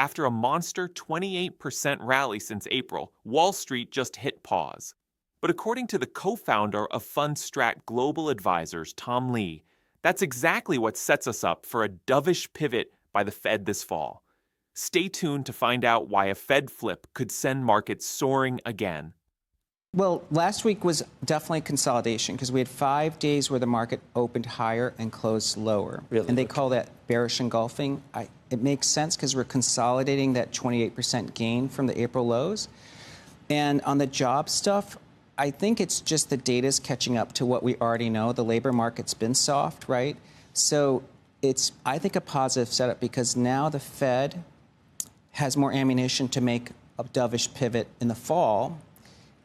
After a monster 28% rally since April, Wall Street just hit pause. But according to the co-founder of Fundstrat Global Advisors, Tom Lee, that's exactly what sets us up for a dovish pivot by the Fed this fall. Stay tuned to find out why a Fed flip could send markets soaring again. Well, last week was definitely consolidation because we had 5 days where the market opened higher and closed lower. Really? And they call that bearish engulfing. It makes sense because we're consolidating that 28% gain from the April lows. And on the job stuff, I think it's just the data's catching up to what we already know. The labor market's been soft, right? So it's, I think, a positive setup because now the Fed has more ammunition to make a dovish pivot in the fall.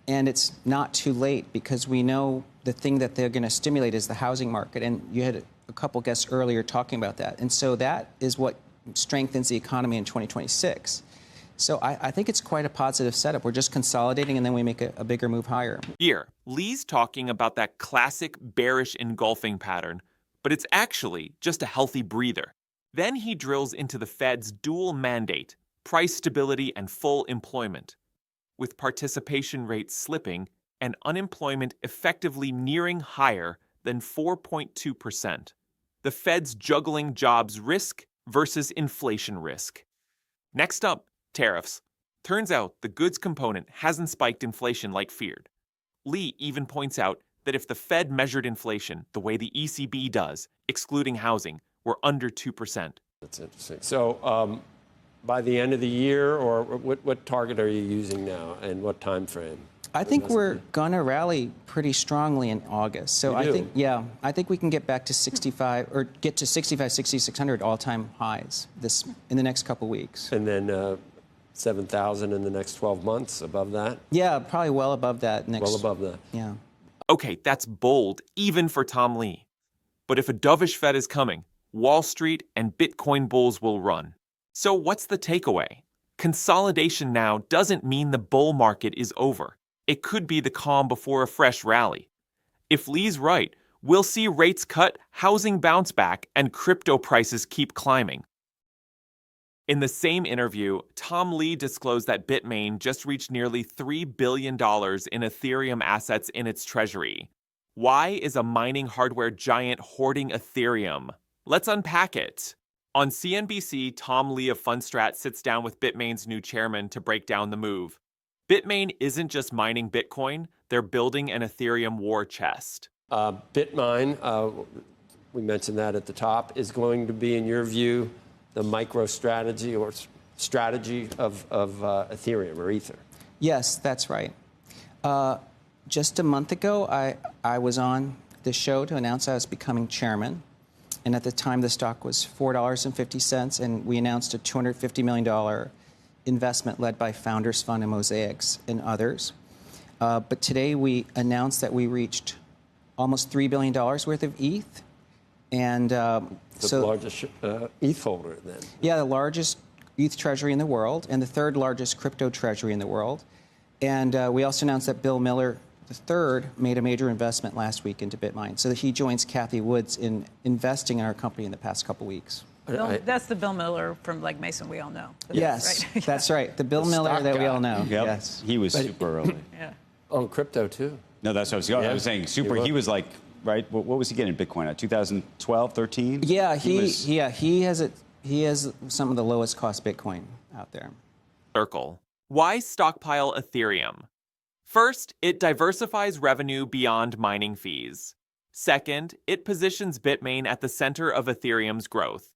And it's not too late because we know the thing that they're going to stimulate is the housing market. And you had a couple guests earlier talking about that. And so that is what strengthens the economy in 2026. So I think it's quite a positive setup. We're just consolidating and then we make a bigger move higher. Here, Lee's talking about that classic bearish engulfing pattern, but it's actually just a healthy breather. Then he drills into the Fed's dual mandate, price stability and full employment. With participation rates slipping and unemployment effectively nearing higher than 4.2%. The Fed's juggling jobs risk versus inflation risk. Next up, tariffs. Turns out the goods component hasn't spiked inflation like feared. Lee even points out that if the Fed measured inflation the way the ECB does, excluding housing, we're under 2%. That's interesting. So, by the end of the year, or what target are you using now, and what time frame? I think we're going to rally pretty strongly in August. So I think we can get back to 65 or get to 65, 6,600 all-time highs in the next couple weeks. And then 7,000 in the next 12 months, above that? Yeah, probably well above that. Well above that. Yeah. Okay, that's bold, even for Tom Lee. But if a dovish Fed is coming, Wall Street and Bitcoin bulls will run. So what's the takeaway? Consolidation now doesn't mean the bull market is over. It could be the calm before a fresh rally. If Lee's right, we'll see rates cut, housing bounce back, and crypto prices keep climbing. In the same interview, Tom Lee disclosed that Bitmain just reached nearly $3 billion in Ethereum assets in its treasury. Why is a mining hardware giant hoarding Ethereum? Let's unpack it. On CNBC, Tom Lee of Fundstrat sits down with Bitmain's new chairman to break down the move. Bitmain isn't just mining Bitcoin, they're building an Ethereum war chest. Bitmine, we mentioned that at the top, is going to be, in your view, the micro strategy or strategy of Ethereum or Ether. Yes, that's right. Just a month ago, I was on the show to announce I was becoming chairman. And at the time, the stock was $4.50, and we announced a $250 million investment led by Founders Fund and Mosaics and others. But today, we announced that we reached almost $3 billion worth of ETH. And the largest ETH holder, then. Yeah, the largest ETH treasury in the world, and the third largest crypto treasury in the world. And we also announced that Bill Miller III made a major investment last week into Bitmine, so that he joins Cathie Woods in investing in our company in the past couple weeks. That's the Bill Miller from Legg Mason we all know. Yes, right? that's right. The Bill Miller that we all know. Yep. Yes. He was super early. Yeah. On crypto, too. No, that's what I was going. I was saying super. He was like, right? What was he getting in Bitcoin at? 2012, 13? Yeah, he has some of the lowest cost Bitcoin out there. Circle. Why stockpile Ethereum? First, it diversifies revenue beyond mining fees. Second, it positions Bitmain at the center of Ethereum's growth.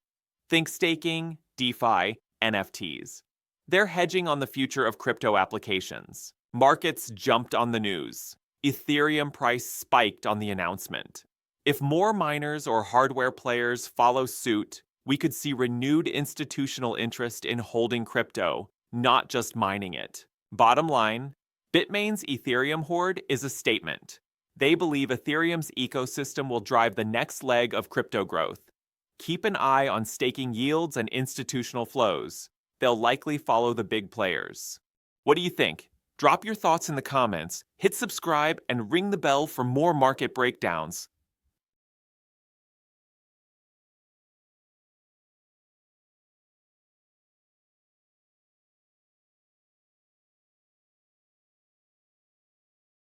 Think staking, DeFi, NFTs. They're hedging on the future of crypto applications. Markets jumped on the news. Ethereum price spiked on the announcement. If more miners or hardware players follow suit, we could see renewed institutional interest in holding crypto, not just mining it. Bottom line, Bitmain's Ethereum hoard is a statement. They believe Ethereum's ecosystem will drive the next leg of crypto growth. Keep an eye on staking yields and institutional flows. They'll likely follow the big players. What do you think? Drop your thoughts in the comments, hit subscribe, and ring the bell for more market breakdowns.